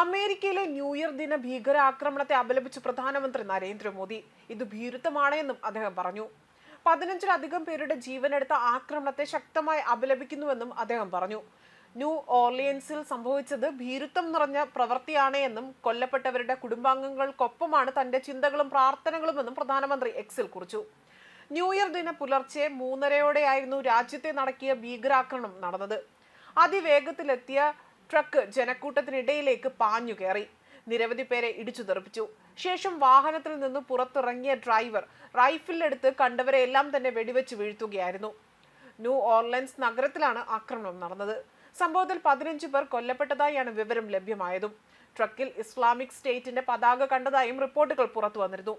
അമേരിക്കയിലെ new year ദിന ഭീകരാക്രമണത്തെ അപലപിച്ച് പ്രധാനമന്ത്രി നരേന്ദ്രമോദി. ഇത് ഭീരുത്വമാണ് എന്നും അദ്ദേഹം പറഞ്ഞു. 15-ലധികം പേരുടെ ജീവനെടുത്ത ആക്രമണത്തെ ശക്തമായി അപലപിക്കുന്നുവെന്നും അദ്ദേഹം പറഞ്ഞു. ന്യൂ ഓർലിയൻസിൽ സംഭവിച്ചത് ഭീരുത്വം നിറഞ്ഞ പ്രവൃത്തിയാണ് എന്നും കൊല്ലപ്പെട്ടവരുടെ കുടുംബാംഗങ്ങൾക്കൊപ്പമാണ് തന്റെ ചിന്തകളും പ്രാർത്ഥനകളുമെന്നും പ്രധാനമന്ത്രി എക്സിൽ കുറിച്ചു. ന്യൂ ഇയർ ദിന പുലർച്ചെ 3:30-ഓടെയായിരുന്നു രാജ്യത്തെ നടക്കിയ ഭീകരാക്രമണം നടന്നത്. അതിവേഗത്തിലെത്തിയ ട്രക്ക് ജനക്കൂട്ടത്തിനിടയിലേക്ക് പാഞ്ഞു കയറി നിരവധി പേരെ ഇടിച്ചു തെറിപ്പിച്ചു. ശേഷം വാഹനത്തിൽ നിന്ന് പുറത്തിറങ്ങിയ ഡ്രൈവർ റൈഫിലെടുത്ത് കണ്ടവരെ എല്ലാം തന്നെ വെടിവെച്ച് വീഴ്ത്തുകയായിരുന്നു. ന്യൂ ഓർലൻസ് നഗരത്തിലാണ് ആക്രമണം നടന്നത്. സംഭവത്തിൽ 15 പേർ കൊല്ലപ്പെട്ടതായാണ് വിവരം ലഭ്യമായതും. ട്രക്കിൽ ഇസ്ലാമിക് സ്റ്റേറ്റിന്റെ പതാക കണ്ടതായും റിപ്പോർട്ടുകൾ പുറത്തു വന്നിരുന്നു.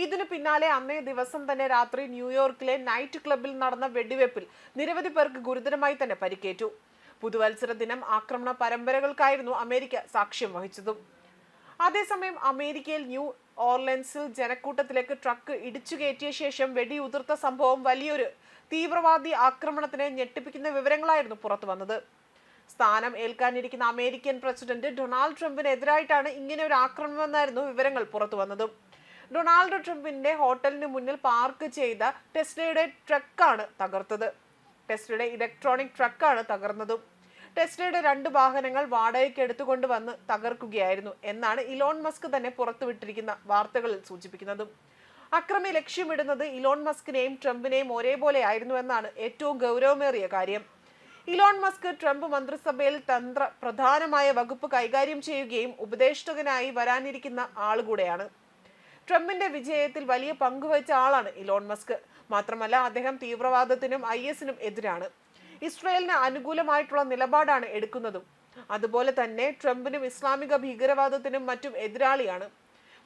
ഇതിനു പിന്നാലെ അന്നേ ദിവസം തന്നെ രാത്രി ന്യൂയോർക്കിലെ നൈറ്റ് ക്ലബിൽ നടന്ന വെടിവെപ്പിൽ നിരവധി പേർക്ക് ഗുരുതരമായി തന്നെ പരിക്കേറ്റു. പുതുവത്സര ദിനം ആക്രമണ പരമ്പരകൾക്കായിരുന്നു അമേരിക്ക സാക്ഷ്യം വഹിച്ചതും. അതേസമയം അമേരിക്കയിൽ ന്യൂ ഓർലൻസിൽ ജനക്കൂട്ടത്തിലേക്ക് ട്രക്ക് ഇടിച്ചുകയറ്റിയ ശേഷം വെടിയുതിർത്ത സംഭവം വലിയൊരു തീവ്രവാദി ആക്രമണത്തിന് ഞെട്ടിപ്പിക്കുന്ന വിവരങ്ങളായിരുന്നു പുറത്തു വന്നത്. സ്ഥാനം ഏൽക്കാനിരിക്കുന്ന അമേരിക്കൻ പ്രസിഡന്റ് ഡൊണാൾഡ് ട്രംപിനെതിരായിട്ടാണ് ഇങ്ങനെ ഒരു ആക്രമണമെന്നായിരുന്നു വിവരങ്ങൾ പുറത്തു വന്നതും. ഡൊണാൾഡ് ട്രംപിന്റെ ഹോട്ടലിന് മുന്നിൽ പാർക്ക് ചെയ്ത ടെസ്ലയുടെ ട്രക്കാണ് തകർത്തത്. ടെസ്ലയുടെ ഇലക്ട്രോണിക് ട്രക്കാണ് തകർന്നതും. ടെസ്ലയുടെ 2 വാഹനങ്ങൾ വാടകയ്ക്ക് എടുത്തുകൊണ്ട് വന്ന് തകർക്കുകയായിരുന്നു എന്നാണ് ഇലോൺ മസ്ക് തന്നെ പുറത്തുവിട്ടിരിക്കുന്ന വാർത്തകളിൽ സൂചിപ്പിക്കുന്നതും. അക്രമി ലക്ഷ്യമിടുന്നത് ഇലോൺ മസ്കിനെയും ട്രംപിനെയും ഒരേപോലെ ആയിരുന്നു എന്നാണ് ഏറ്റവും ഗൗരവമേറിയ കാര്യം. ഇലോൺ മസ്ക് ട്രംപ് മന്ത്രിസഭയിൽ പ്രധാനമായ വകുപ്പ് കൈകാര്യം ചെയ്യുകയും ഉപദേഷ്ടാവായി വരാനിരിക്കുന്ന ആളുകൂടെയാണ്. ട്രംപിന്റെ വിജയത്തിൽ വലിയ പങ്കുവഹിച്ച ആളാണ് ഇലോൺ മസ്ക്. മാത്രമല്ല, അദ്ദേഹം തീവ്രവാദത്തിനും IS-നും എതിരാണ്. ഇസ്രായേലിന് അനുകൂലമായിട്ടുള്ള നിലപാടാണ് എടുക്കുന്നതും. അതുപോലെ തന്നെ ട്രംപിനും ഇസ്ലാമിക ഭീകരവാദത്തിനും മറ്റും എതിരാളിയാണ്.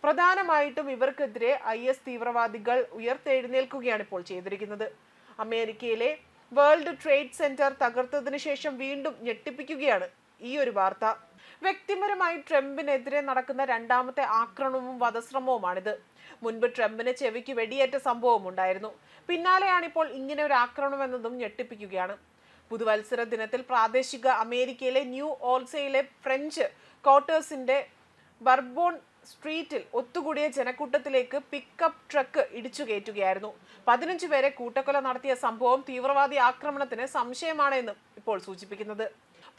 പ്രധാനമായിട്ടും ഇവർക്കെതിരെ IS തീവ്രവാദികൾ ഉയർത്തെഴുന്നേൽക്കുകയാണ് ഇപ്പോൾ ചെയ്തിരിക്കുന്നത്. അമേരിക്കയിലെ വേൾഡ് ട്രേഡ് സെന്റർ തകർത്തതിനു ശേഷം വീണ്ടും ഞെട്ടിപ്പിക്കുകയാണ് ഈ ഒരു വാർത്ത. വ്യക്തിപരമായി ട്രംപിനെതിരെ നടക്കുന്ന 2ാമത്തെ ആക്രമണവും വധശ്രമവുമാണിത്. മുൻപ് ട്രംപിന് ചെവിക്ക് വെടിയേറ്റ സംഭവം ഉണ്ടായിരുന്നു. പിന്നാലെയാണിപ്പോൾ ഇങ്ങനെ ഒരു ആക്രമണം എന്നതും ഞെട്ടിപ്പിക്കുകയാണ്. പുതുവത്സര ദിനത്തിൽ പ്രാദേശിക അമേരിക്കയിലെ ന്യൂ ഓർലിയൻസിലെ ഫ്രഞ്ച് ക്വാർട്ടേഴ്സിന്റെ ബർബോൺ സ്ട്രീറ്റിൽ ഒത്തുകൂടിയ ജനക്കൂട്ടത്തിലേക്ക് പിക്കപ്പ് ട്രക്ക് ഇടിച്ചു കയറ്റുകയായിരുന്നു. 15 പേരെ കൂട്ടക്കൊല നടത്തിയ സംഭവം തീവ്രവാദി ആക്രമണത്തിന് സംശയമാണ് ഇപ്പോൾ സൂചിപ്പിക്കുന്നത്.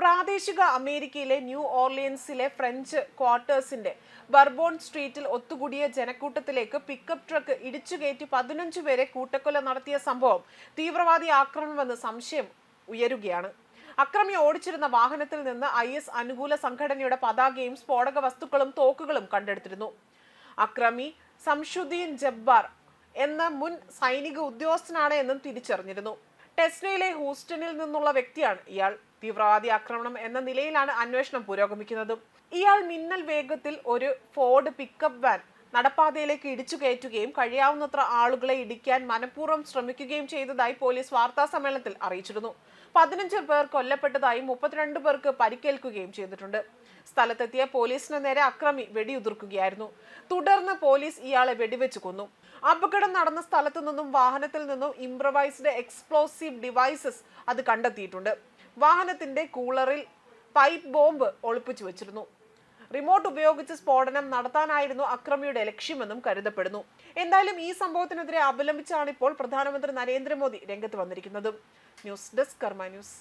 പ്രാദേശിക അമേരിക്കയിലെ ന്യൂ ഓർലിയൻസിലെ ഫ്രഞ്ച് ക്വാർട്ടേഴ്സിന്റെ ബർബോൺ സ്ട്രീറ്റിൽ ഒത്തുകൂടിയ ജനക്കൂട്ടത്തിലേക്ക് പിക്കപ്പ് ട്രക്ക് ഇടിച്ചുകയറ്റി 15 പേരെ കൂട്ടക്കൊല നടത്തിയ സംഭവം തീവ്രവാദി ആക്രമണമെന്ന് സംശയം ഉയരുകയാണ്. അക്രമി ഓടിച്ചിരുന്ന വാഹനത്തിൽ നിന്ന് IS അനുകൂല സംഘടനയുടെ പതാകയും സ്ഫോടക വസ്തുക്കളും തോക്കുകളും കണ്ടെടുത്തിരുന്നു. അക്രമി സംഷുദ്ദീൻ ജബ്ബാർ എന്ന മുൻ സൈനിക ഉദ്യോഗസ്ഥനാണ് എന്നും തിരിച്ചറിഞ്ഞിരുന്നു. ടെസ്ലയിലെ ഹൂസ്റ്റണിൽ നിന്നുള്ള വ്യക്തിയാണ് ഇയാൾ. തീവ്രവാദി ആക്രമണം എന്ന നിലയിലാണ് അന്വേഷണം പുരോഗമിക്കുന്നതും. ഇയാൾ മിന്നൽ വേഗത്തിൽ ഒരു ഫോർഡ് പിക്കപ്പ് വാൻ നടപ്പാതയിലേക്ക് ഇടിച്ചു കയറ്റുകയും കഴിയാവുന്നത്ര ആളുകളെ ഇടിക്കാൻ മനഃപൂർവ്വം ശ്രമിക്കുകയും ചെയ്തതായി പോലീസ് വാർത്താ സമ്മേളനത്തിൽ അറിയിച്ചിരുന്നു. 15 പേർ കൊല്ലപ്പെട്ടതായും 32 പേർക്ക് പരിക്കേൽക്കുകയും ചെയ്തിട്ടുണ്ട്. സ്ഥലത്തെത്തിയ പോലീസിന് നേരെ അക്രമി വെടിയുതിർക്കുകയായിരുന്നു. തുടർന്ന് പോലീസ് ഇയാളെ വെടിവെച്ച് കൊന്നു. അപകടം നടന്ന സ്ഥലത്തു നിന്നും വാഹനത്തിൽ നിന്നും ഇംപ്രവൈസ്ഡ് എക്സ്പ്ലോസീവ് ഡിവൈസസ് അത് കണ്ടെത്തിയിട്ടുണ്ട്. വാഹനത്തിന്റെ കൂളറിൽ പൈപ്പ് ബോംബ് ഒളിപ്പിച്ചു വെച്ചിരുന്നു. റിമോട്ട് ഉപയോഗിച്ച് സ്ഫോടനം നടത്താനായിരുന്നു അക്രമിയുടെ ലക്ഷ്യമെന്നും കരുതപ്പെടുന്നു. എന്തായാലും ഈ സംഭവത്തിനെതിരെ അപലപിച്ചാണ് ഇപ്പോൾ പ്രധാനമന്ത്രി നരേന്ദ്രമോദി രംഗത്ത് വന്നിരിക്കുന്നത്. ന്യൂസ് ഡെസ്ക് കർമ്മ ന്യൂസ്.